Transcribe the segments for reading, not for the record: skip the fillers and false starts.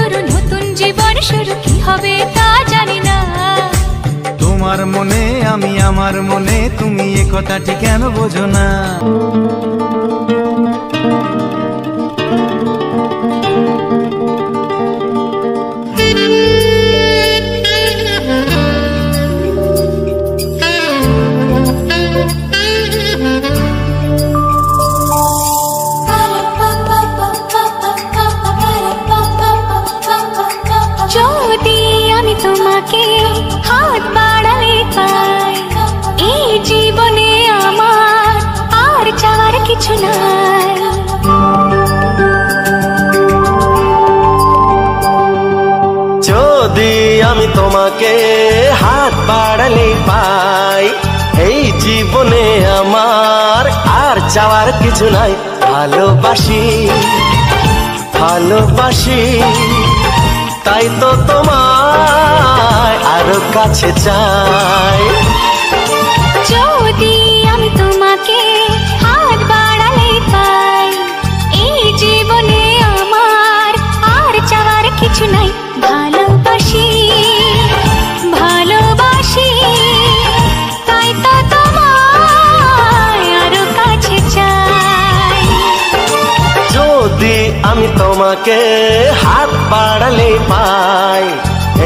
শুরু, নতুন জীবন শুরু, কি হবে তা জানি না। তোমার মনে আমি, আমার মনে তুমি, এ কথাটি কেন বোঝো না? যদি আমি তোমাকে হাত বাড়ালে পাই, এই জীবনে আমার আর চাওয়ার কিছু নাই। যদি আমি তোমাকে হাত বাড়ালে পাই, এই জীবনে আমার আর চাওয়ার কিছু নাই। ভালোবাসি ভালোবাসি, তাই তো তোমায় আরো কাছে চাই। যদি আমি তোমাকে হাত বাড়ালে পাই, এই জীবনে আমার আর চাওয়ার কিছু নাই। ভালোবাসি ভালোবাসি, তাই তো তোমায় আরো কাছে চাই। যদি আমি তোমাকে হাত বাড়ালে পাই,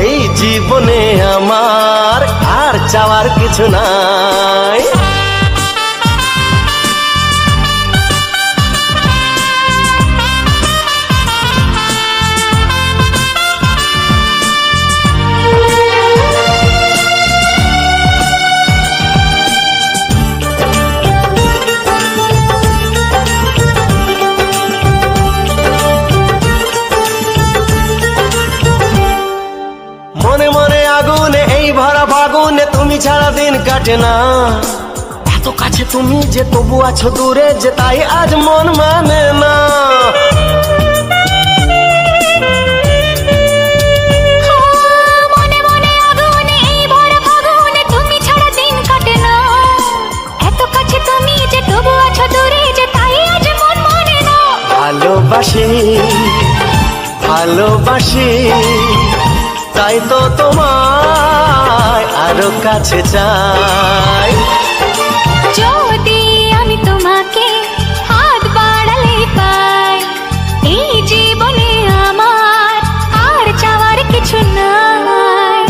এই জীবনে আমার আর চাওয়ার কিছু নাই। মনে মনে আগুনে, এই ভরা ফাগুনে তুমি ছাড়া দিন কাটে না। এত কাছে তুমি যে তবু আছো দূরে, যে তাই আজ মন মানে না। মনে মনে আগুনে, এই ভরা ফাগুনে তুমি ছাড়া দিন কাটে না। এত কাছে তুমি যে তবু আছো দূরে, যে তাই আজ মন মানে না। ভালোবাসি ভালোবাসি, তাই তো তোমায় আরো কাছে চাই। যদি আমি তোমাকে হাত বাড়ালে পাই, এই জীবনে আমার আর চাওয়ার কিছু নাই।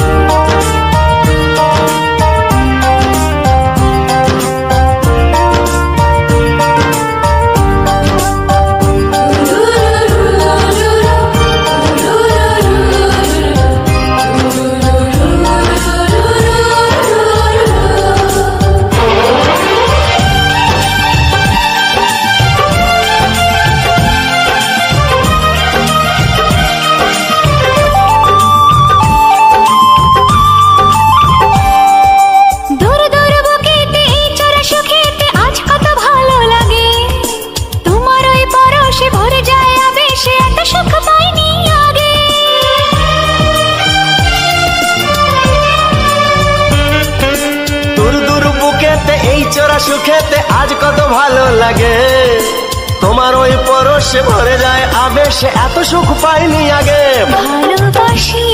সুখেতে আজ কত ভালো লাগে, তোমার ওই পরশে ভরে যায় আবেশে, এত সুখ পাইনি আগে। ভালোবাসি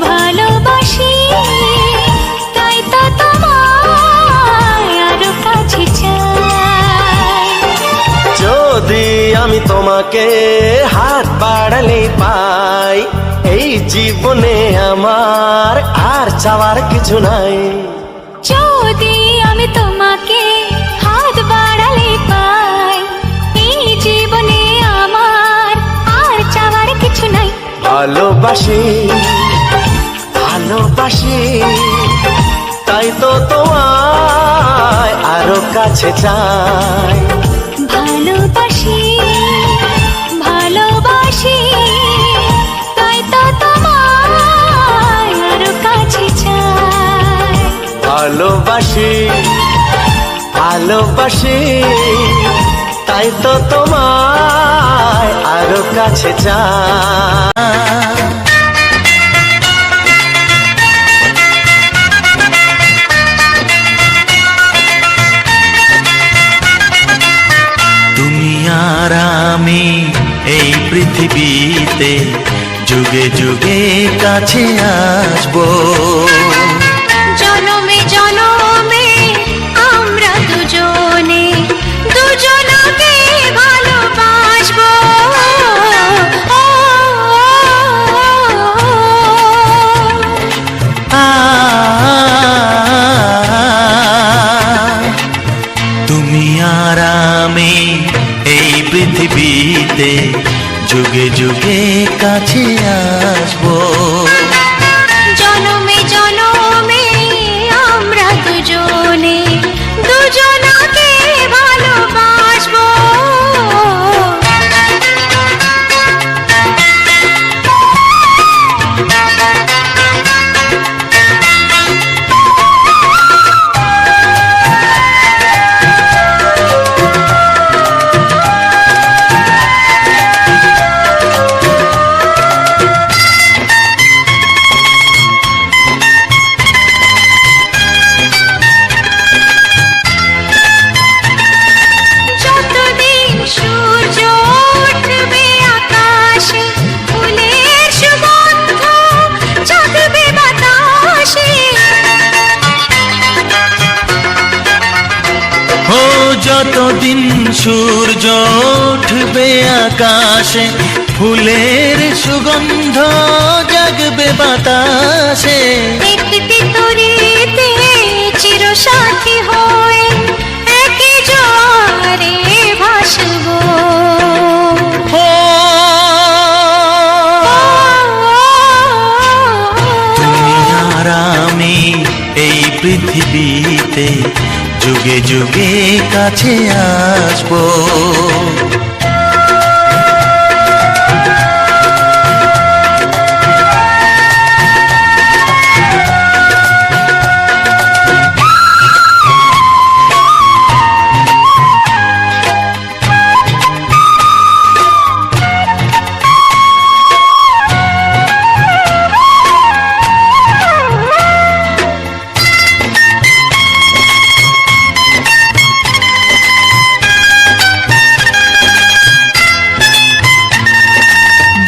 ভালোবাসি, তাই তো তোমায় আরো কাছে চাই। যদি আমি তোমাকে হাত বাড়ালে পাই, এই জীবনে আমার আর চাওয়ার কিছু নাই। যদি আমি তোমাকে হাত বাড়ালে পাই, এই জীবনে আমার আর চাওয়ার কিছু নাই। ভালোবাসি ভালোবাসি, তাই তো তোমায় আরো কাছে চাই। ভালোবাসি ভালোবাসি, তাই তো তোমায় আরো কাছে চাই। ভালোবাসি ভালোবাসি, তাই তো তোমায় আরো কাছে চাই। তুমি আর আমি এই পৃথিবীতে যুগে যুগে কাছে আসবো। জনমে জনমে আমরা দুজনে দুজনকে ভালোবাসবো। তুমি আর আমি এই পৃথিবীতে যুগে যুগে কাছে আসবো। জনমে জনমে আমরা দুজনে দুজনকে ভালোবাসবো। যতদিন সূর্য উঠবে আকাশে, ফুলের সুগন্ধ জাগবে বাতাসে। একটি তরিতে চিরসাথী হয়ে একই জোয়ারে ভাসবো। তুমি আর আমি এই পৃথিবীতে যুগে যুগে কাছে আসবো।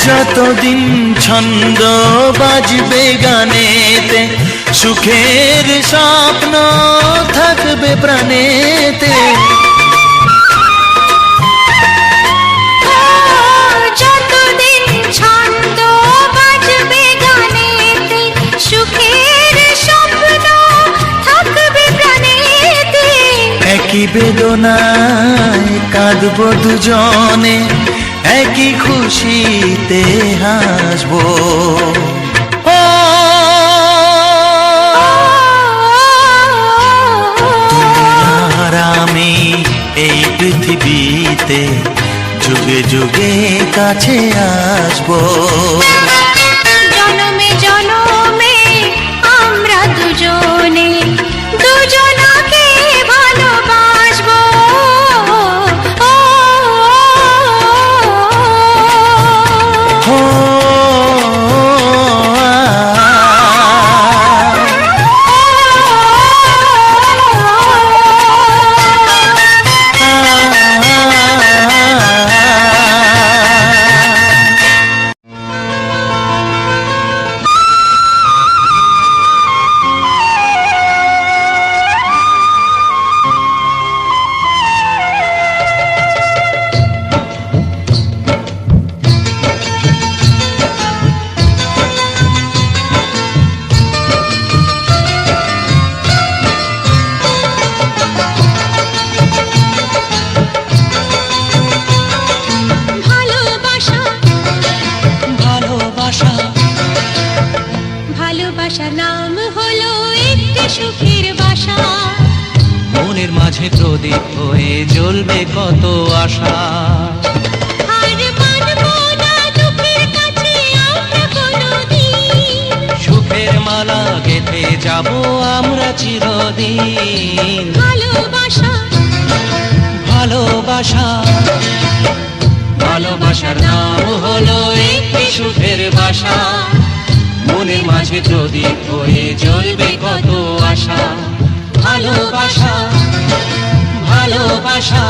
যতদিন ছন্দ বাজবে গানেতে, সুখের স্বপ্ন থাকবে প্রাণেতে। যতদিন ছন্দ বাজবে গানেতে, সুখের স্বপ্ন থাকবে প্রাণেতে। একই বেদনায় কাঁদবো দুজনে, একই খুশিতে হাসবো। তুমি আর আমি এই পৃথিবীতে যুগে যুগে কাছে আসবো। জনমে জনমে আমরা দুজনে দুজনকে ভালোবাসবো। ভালোবাসার নাম হলো একটি সুখের বাসা। মনের মাঝে প্রদীপ হয়ে জ্বলবে কত আশা। আর মানবো না দুঃখের কাছে আমরা কোনোদিন। সুখের মালা গেঁথে যাব আমরা চিরদিন। ভালোবাসা ভালোবাসা ভালোবাসার নাম হলো একটি সুখের বাসা। মনের মাঝে প্রদীপ হয়ে জ্বলবে কত আশা। ভালোবাসা ভালোবাসা।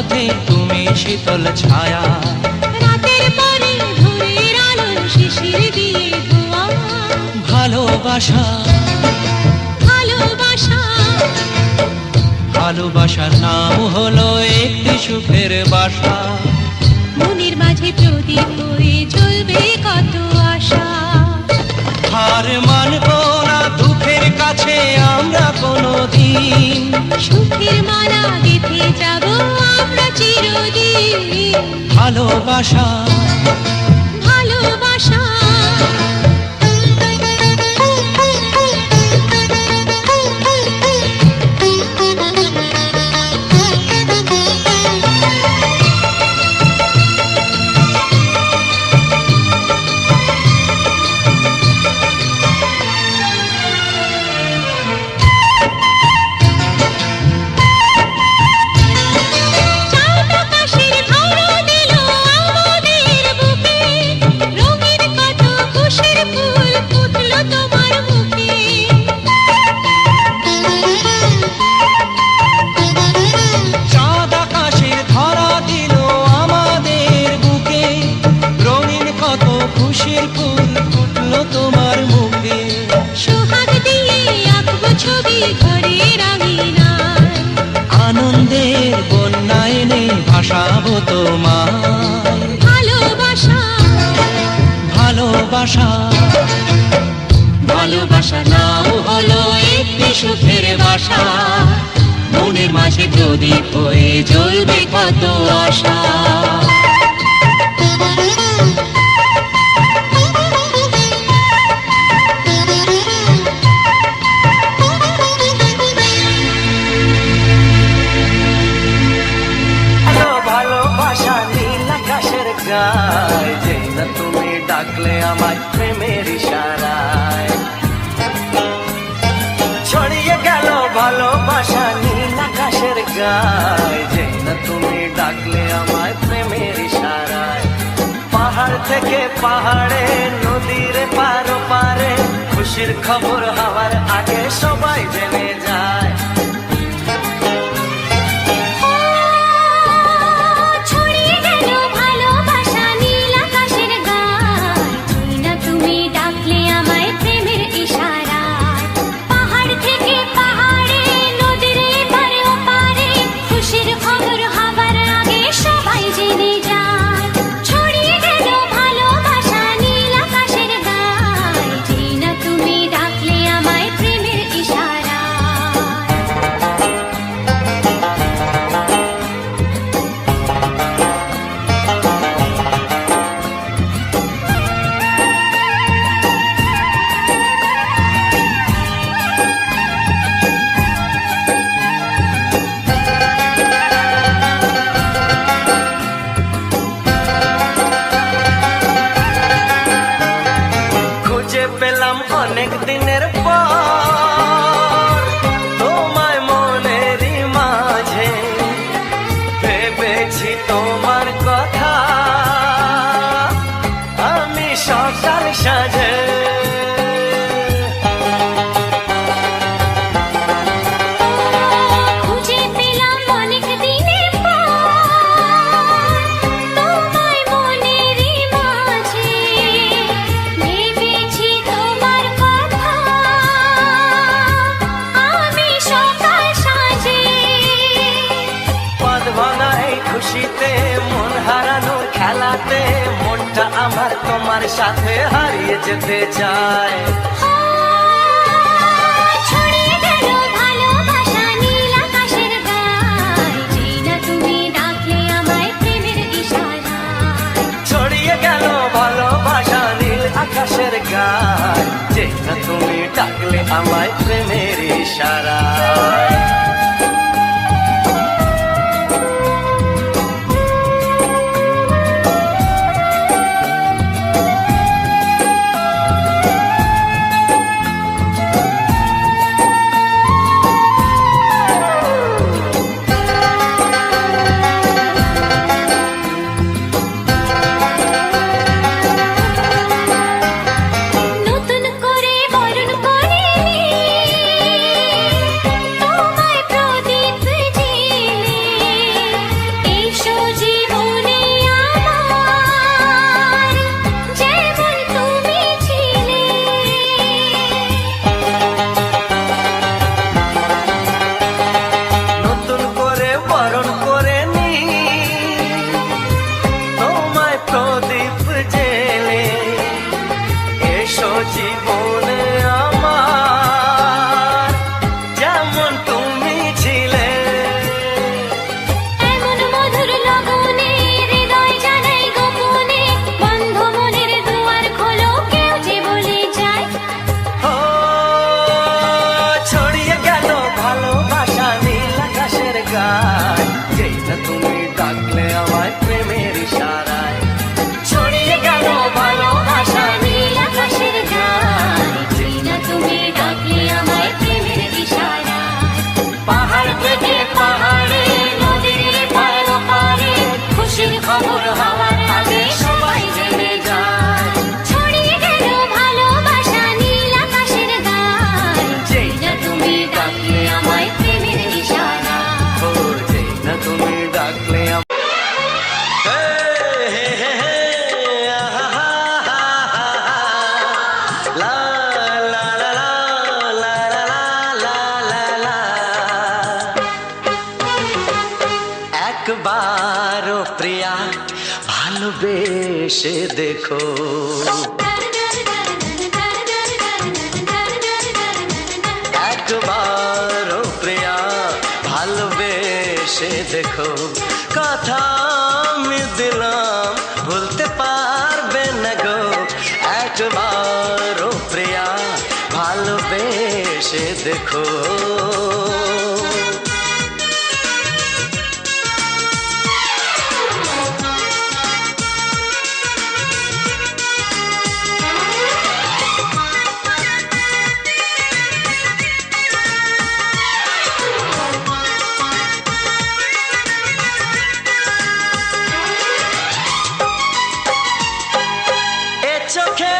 মধ্যে তুমি শীতল ছায়া, রাতের পরে ভোরের আলো শিশির দিয়ে ধোয়া। ভালোবাসা ভালোবাসা ভালোবাসার নাম হলো একটি সুখের বাসা, মনের মাঝে প্রদীপ হয়ে জ্বলবে কত আশা। হার মানব না দুঃখের কাছে আমরা কোনোদিন, সুখের মালা গেঁথে যাব আমরা চিরদিন। ভালোবাসা ভালোবাসা চাঁদ আকাশের ধরা দিল আমাদের বুকে, রঙিন কত খুশির ফুল ফুটলো তোমার মুখে। চাঁদ আকাশের ধরা দিল আমাদের বুকে, রঙিন কত খুশির ফুল ফুটলো তোমার মুখে। সোহাগ দিয়ে আঁকবো ছবি ঘরের আঙিনায়, আনন্দের বন্যা এনে ভাসাবো তোমায়, ভালোবাসা ভালোবাসা ভালোবাসা নাও হলো একটি সুখের বাসা, মনের মাঝে প্রদীপ হয়ে জ্বলবে কত আশা। ভালোবাসা নীল আকাশের গায়, যে না তুমি ডাকলে আমায় প্রেমের ইশারায়। ছড়িয়ে গেল ভালোবাসা নীল আকাশের গায়, যে না তুমি ডাকলে আমায় প্রেমের ইশারায়। পাহাড় থেকে পাহাড়ে নদীর পার পারে, খুশির খবর হওয়ার আগে সবাই জেনে যায়। ছড়িয়ে গেল ভালোবাসা নীল আকাশের গায়, না তুমি ডাকলে আমায় প্রেমের ইশারায়। পাহাড় থেকে পাহাড়ে নদীর এপারে ওপারে, খুশির খবর হবার আগে সবাই জেনে যায়। ছড়িয়ে গেল ভালোবাসা নীল আকাশের গায়, না তুমি ডাকলে আমায় প্রেমের ইশারায়। খুঁজে পেলাম অনেক দিনের পর তোমায় মনেরই মাঝে, ভেবেছি তোমার কথা আমি সকাল সাজে। খুঁজে পেলাম অনেক দিনের পর তোমায় মনেরই মাঝে, ভেবেছি তোমার কথা আমি সকাল সাজে। পদ ভাঙা এই খুশিতে মন হারানোর খেলাতে, মনটা আমার তোমার সাথে হারিয়ে যেতে চায়। ছড়িয়ে গেল ভালোবাসা নীল আকাশের গায়, না তুমি ডাকলে আমায় প্রেমের ইশারায়। ছড়িয়ে গেল ভালোবাসা নীল আকাশের গায়, যে না তুমি ডাকলে আমায় প্রেমের ইশারায়। নতুন করে বরণ করে তোমায় জীবনে আমার যেমন তুমি ছিলে। এমন মধুর লগনে হৃদয় জানাই গোপনে, বন্ধ মনের দুয়ার খোলো, কেউ যে বলে যায়। ও ছড়িয়ে গেল ভালোবাসা নীল আকাশের গায়, যেই না তুমি ডাকলে আমায় প্রেমের ইশারায়। ছড়িয়ে গেল ভালোবাসা নীল আকাশের গায়, যেই না তুমি ডাকলে আমায় প্রেমের ইশারায়। পাহাড় থেকে পাহাড়ে নদীর পার ওপারে খুশির খবর হওয়ার আগে সবাই জেনে যায়। ছড়িয়ে গেল ভালোবাসা নীল আকাশের গায়, যেই না তুমি ডাকলে আমায় প্রেমের ইশারায়। ও যেই না তুমি ডাকলে একবারও প্রিয়া ভালোবেসে দেখো, একবারও প্রিয়া ভালোবেসে দেখো। কথা আমি দিলাম ভুলতে পারবে না গো, একবারও প্রিয়া ভালোবেসে দেখো। এ চোখে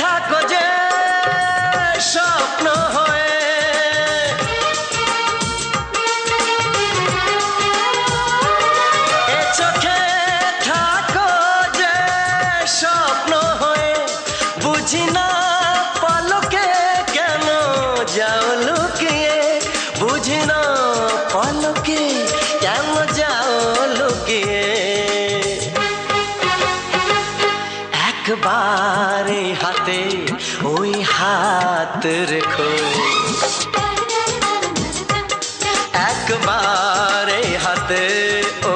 থাকো যে স্বপ্ন হয়ে, এ চোখে থাকো যে স্বপ্ন হয়ে, বুঝি না পলকে কেন যাও লুকিয়ে, বুঝি না পলকে কেন যাও লুকিয়ে। একবার এই হাতে ওই হাত রেখো, একবার এই হাতে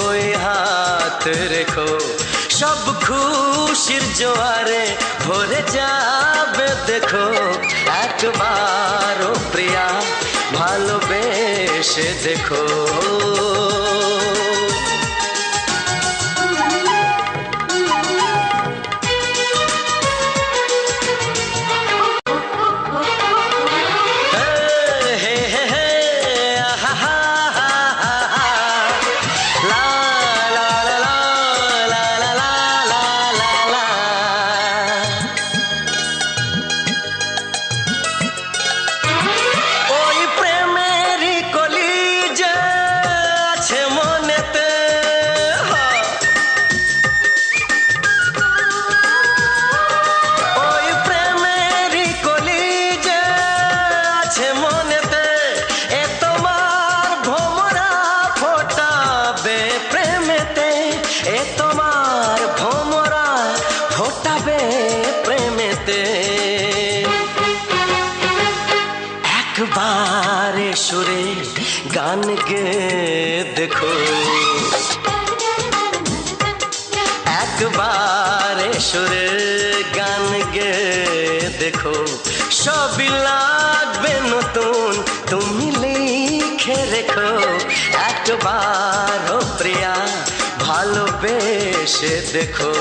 ওই হাত রেখো, সব খুশির জোয়ারে ভরে যাবে দেখো। একবারও প্রিয়া ভালোবেসে দেখো। ওই প্রেমেরই কলি যে আছে মনেতে, ওই প্রেমেরই কলি যে আছে মনেতে, এ তোমার ভোমরা ফোটাবে প্রেমেতে, এ তোমার ভোমরা ফোটাবে প্রেমেতে। একবার সুরে গান গে দেখো, একবার সুরে গান গে দেখো, সবই লাগবে নতুন তুমি লিখে রেখো। একবারও প্রিয়া ভালোবেসে দেখো।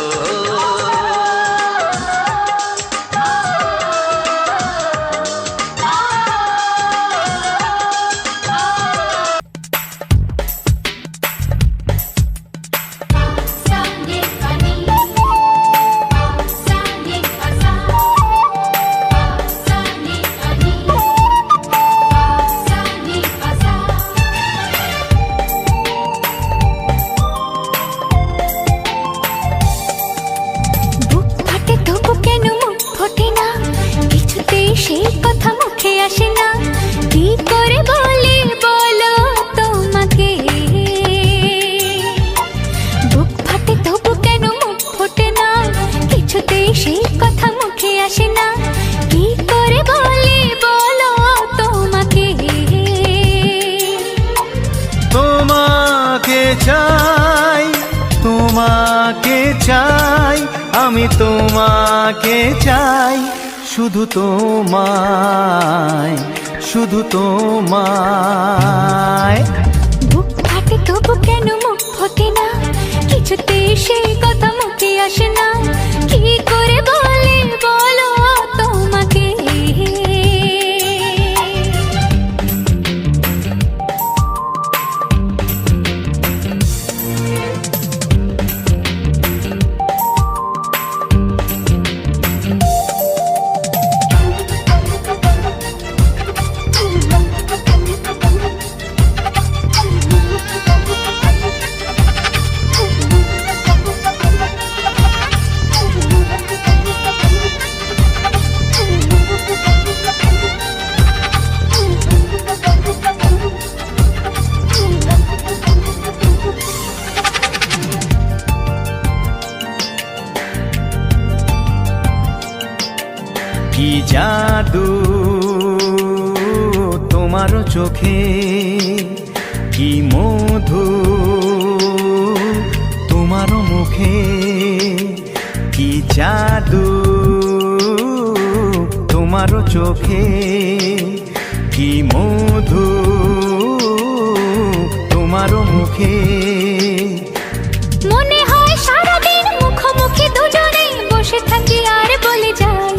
আমি তোমাকে চাই, শুধু তোমায়, শুধু তোমায়। বুক ফাটে তবু কেন মুখ ফোটে না, কিছুতে সেই কথা মুখে আসে না, কি করে বলে বলো তোমাকে। কি জাদু তোমার চোখে, কি মধু তোমার মুখে, কি জাদু তোমার চোখে, কি মধু তোমার মুখে। মনে হয় সারাদিন মুখোমুখি দুজনে বসে থাকি আর বলে যাই,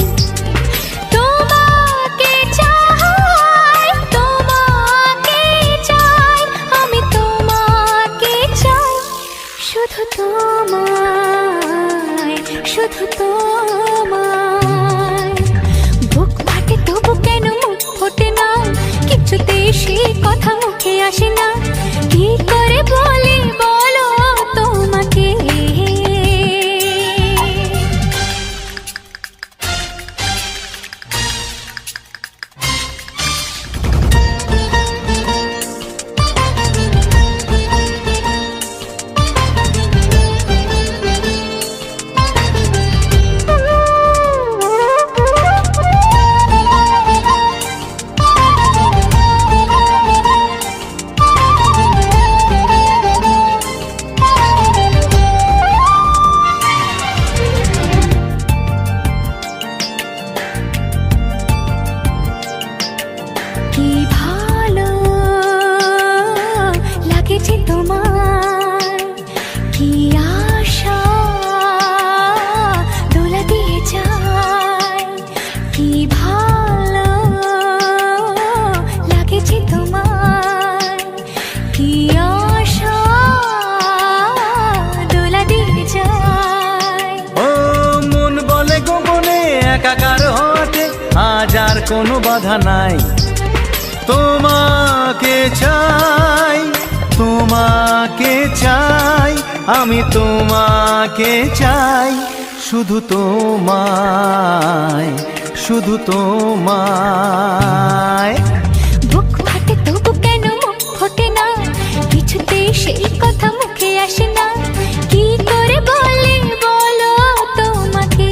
তোমাকে চাই, তোমাকে চাই, আমি তোমাকে চাই, শুধু তোমায়, শুধু তোমায়। বুক ফাটে তবু কেন মুখ ফোটে না, কিছুতে সেই কথা মুখে আসে না, কি করে বলে বলো তোমাকে। কি ভালো লাগেছে তোমার, কি আশা দোলা দিয়ে যায়, কি ভালো লাগেছে তোমার, কি আশা দোলা দিয়ে যায়। ও মন বলে গোপনে একাকার হতে, আজ আর কোনো বাধা নাই। তোমাকে চাই, তোমাকে চাই, আমি তোমাকে চাই, শুধু তোমায়, শুধু তোমায়। বুক ফাটে তবু কেন মুখ ফোটে না, কিছুতে সেই কথা মুখে আসে না, কি করে বলে বলো তোমাকে।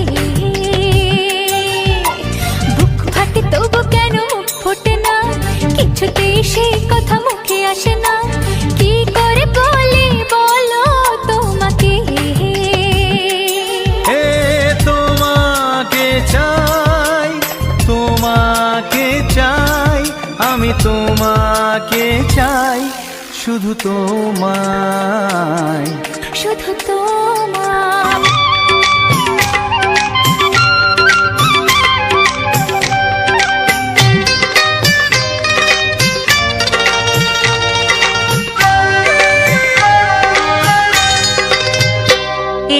বুক ফাটে তবু কেন মুখ ফোটে না, কিছুতে সেই কথা মুখে আসে না, কি করে বলে বলো তোমাকে। হে তোমাকে চাই, তোমাকে চাই, আমি তোমাকে চাই, শুধু তোমায়, শুধু তোমায়।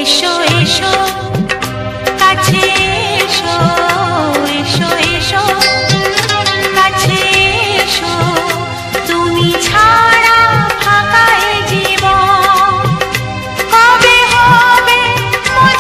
এসো এসো কাছে এসো, এসো এসো কাছে এসো, তুমি ছাড়া ফাঁকা এ জীবন, কবে হবে মন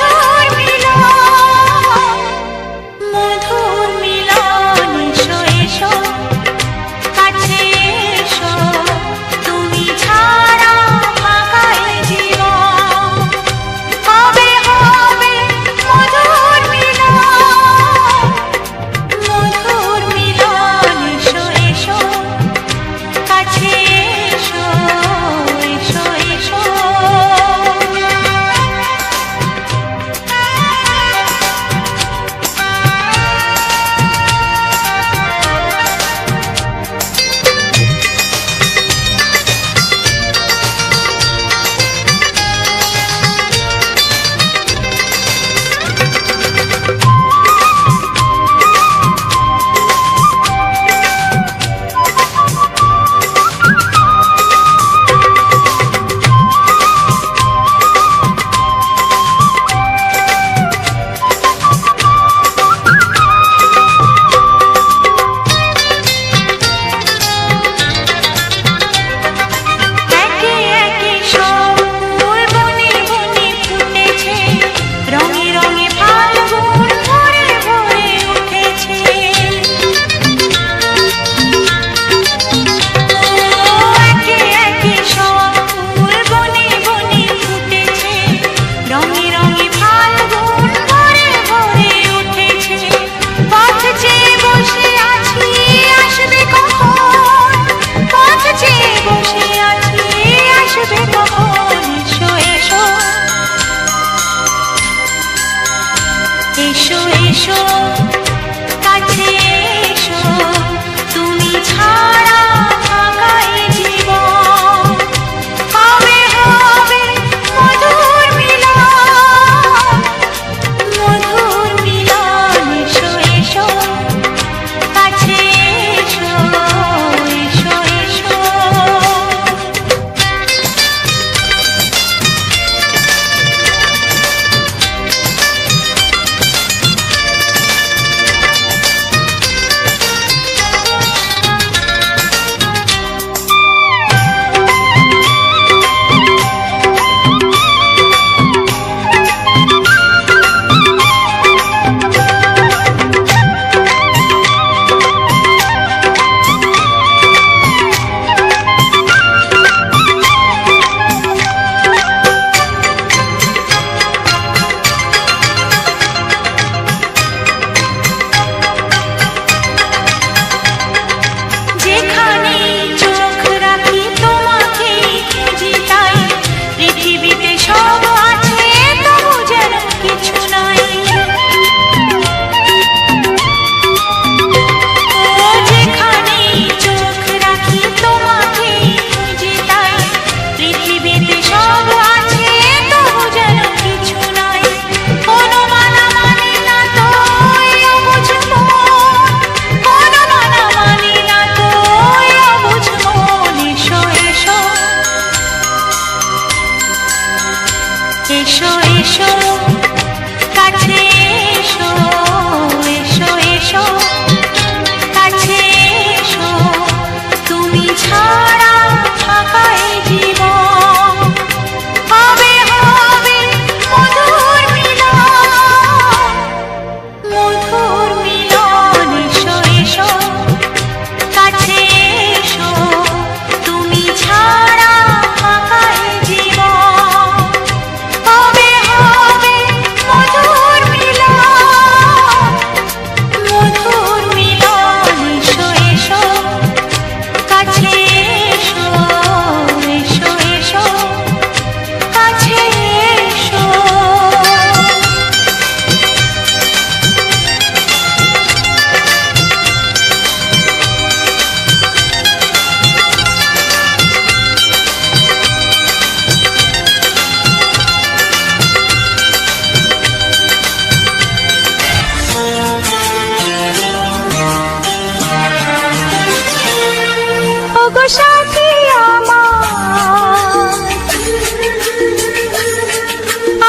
সাথী আমার,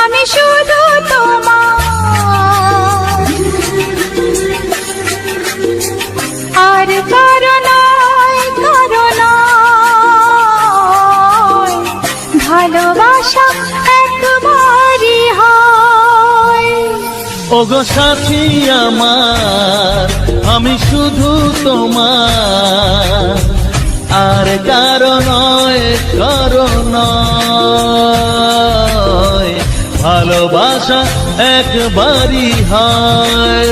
আমি শুধু তোমার, আর কারো নয়, কারো নয়, ভালোবাসা একবারই হয়। ওগো সাথী আমার, আমি শুধু তোমার, আর কারো নয়, কারো নয়, ভালোবাসা একবারই হয়।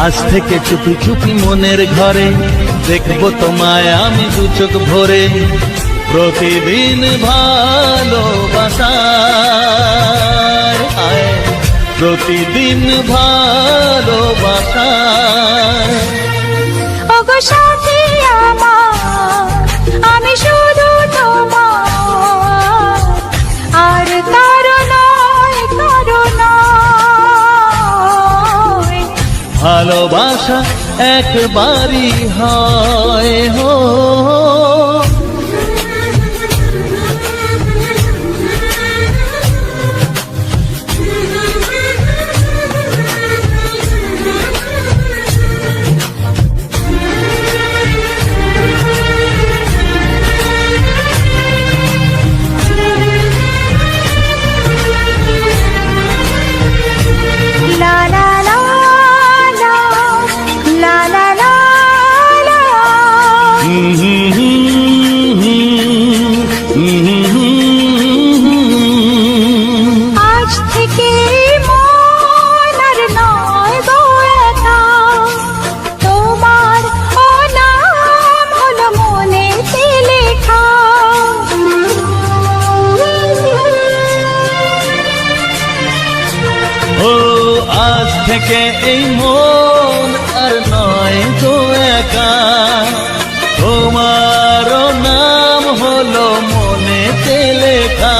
আজ থেকে চুপি চুপি মনের ঘরে দেখবো তোমায় আমি দু চোখ ভরে, প্রতিদিন ভালোবাসায়, আয় প্রতিদিন ভালোবাসায়। ওগো সাথী আমার, আমি শুধু তোমার, আর কারো নয়, কারো নয়, ভালোবাসা একবারই হয় হো। লা লা লা লা, লা লা লা লা। আজ থেকে মন আর নয় গো একা, তোমার ও নাম হলো মনেতে লেখা। ও আজ থেকে এই মন আর নয় গো একা, তোমারও নাম হলো মনেতে লেখা।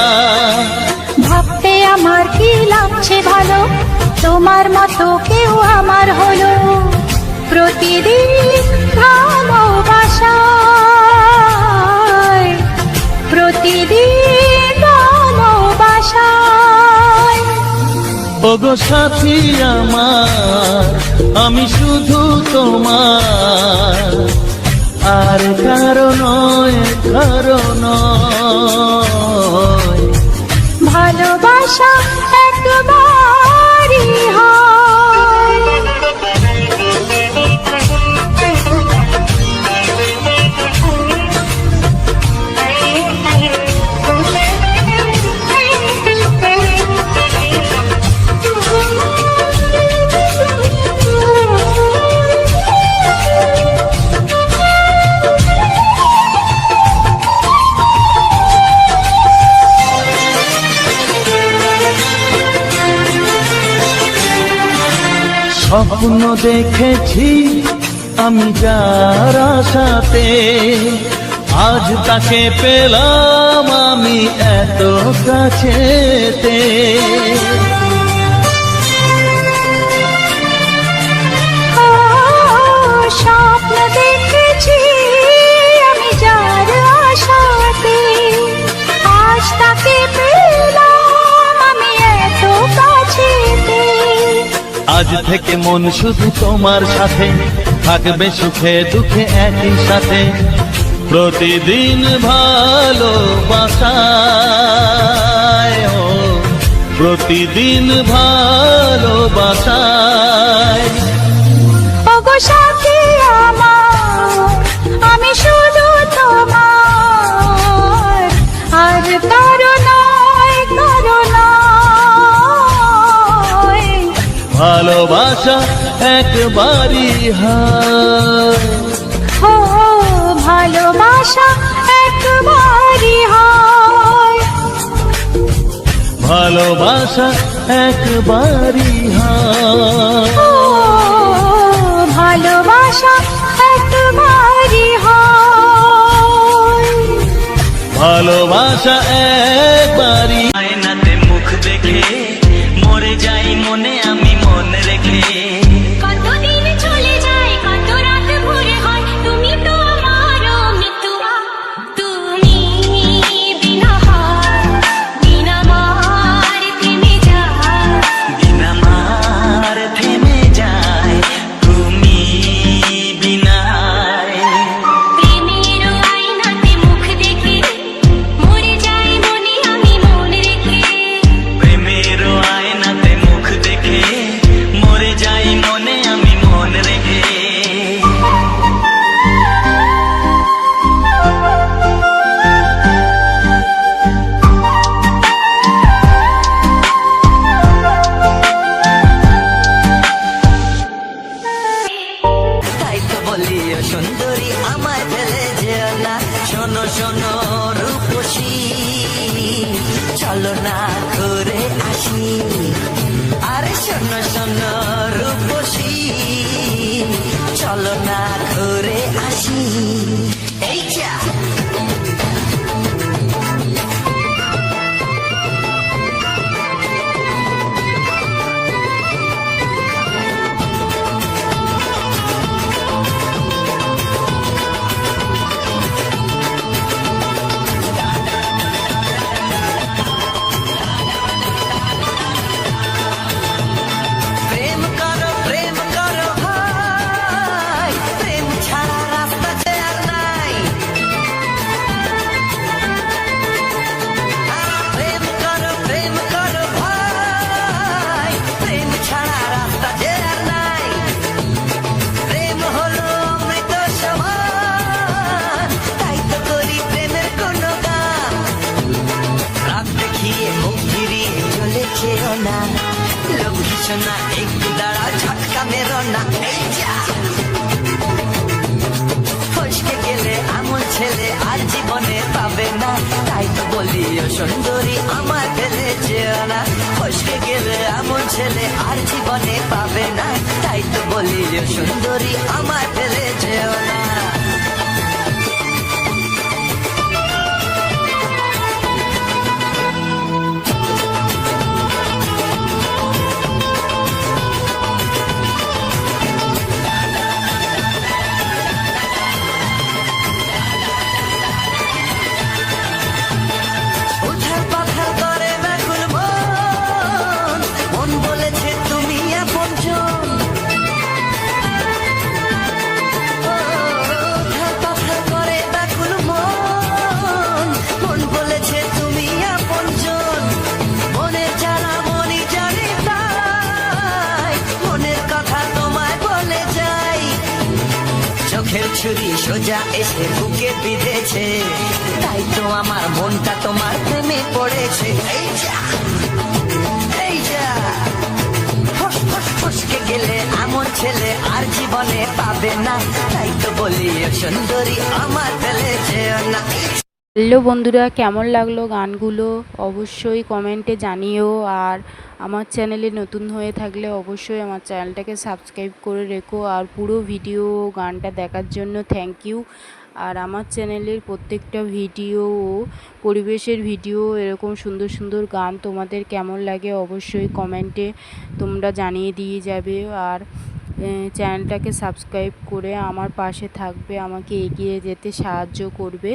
ভাবতে আমার কি লাগছে ভালো, তোমার মতো কেউ আমার হলো, প্রতিদিন ভালোবাসায়, প্রতিদিন ভালোবাসায়। ওগো সাথী আমার, আমি শুধু তোমার, আর কারো নয়, কারো নয়, ভালোবাসা একবারই হয়। স্বপ্ন দেখেছি আমি যার আশাতে, আজ তাকে পেলাম আমি এত কাছেতে। স্বপ্ন দেখেছি আমি যার আশাতে, আজ তাকে পেলাম আমি এত কাছেতে। আজ থেকে মন শুধু তোমার সাথে, থাকবে সুখে দুঃখে একই সাথে, প্রতিদিন ভালোবাসায়, ও প্রতিদিন ভালোবাসায়। ওগো সাথী আমার, আমি শুধু তোমার, আর কারো নয়, কারো নয়, ভালোবাসা একবারই হয়। ও ভালোবাসা একবারই হয়। ভালোবাসা একবারই হয়। ও ভালোবাসা একবারই হয়। ভালোবাসা একবারই। আয়নাতে মুখ দেখে মরে যাই মনে আমি মন রেখে। কতদিন চলে যায়, কত রাত ভোর হয়, তুমি তো আমারও ও সুন্দরী আমায় ফেলে যেও না। শোনো শোনো রূপসী, চলো না ঘুরে আসি। আরে শোনো শোনো রূপসী, চলো না ঘুরে আসি। এই যা প্রেম করো ভাই, প্রেম ছাড়া রাস্তা যে আর নাই। প্রেম করো ভাই, প্রেম ছাড়া রাস্তা যে আর নাই। প্রেম হলো অমৃত সমান, তাই তো করি প্রেমের কোনো গান। রাত দেখিয়ে মুখ ফিরিয়ে চলে যেও না, লোক ভীষণা একটু দাঁড়া ঝটকা মেরো না। এই যা ফসকে গেলে এমন ছেলে আর জীবনে পাবে না, তাই তো বলি ও সুন্দরী আমার ফেলে যেও না। ফসকে গেলে এমন ছেলে আর জীবনে পাবে না, তাই তো বলি ও সুন্দরী আমার ফেলে যেও না। উঠার পাখার করে ব্যাকুল মন, মন বলেছে তুমি আপনজন। উঠার পাখার করে ব্যাকুল মন, মন বলেছে তুমি আপনজন। মনের জ্বালা মনই জানে তাই, মনের কথা তোমায় বলে যাই। চোখের ছুরি সোজা এসে বুকে বিঁধেছে, তাই তো আমার মনটা তোমার প্রেমে পড়েছে। এই যা ফসকে গেলে এমন ছেলে আর জীবনে পাবে না, তাই তো বলি ও সুন্দরী আমার ফেলে যেও না। হ্যালো বন্ধুরা, কেমন লাগলো গানগুলো অবশ্যই কমেন্টে জানিও। আর আমার চ্যানেলে নতুন হয়ে থাকলে অবশ্যই আমার চ্যানেলটাকে সাবস্ক্রাইব করে রেখো। আর পুরো ভিডিও গানটা দেখার জন্য থ্যাংক ইউ। আর আমার চ্যানেলের প্রত্যেকটা ভিডিও ও পরিবেশের ভিডিও এরকম সুন্দর সুন্দর গান তোমাদের কেমন লাগে অবশ্যই কমেন্টে তোমরা জানিয়ে দিয়ে যাবে। আর চ্যানেলটাকে সাবস্ক্রাইব করে আমার পাশে থাকবে, আমাকে এগিয়ে যেতে সাহায্য করবে।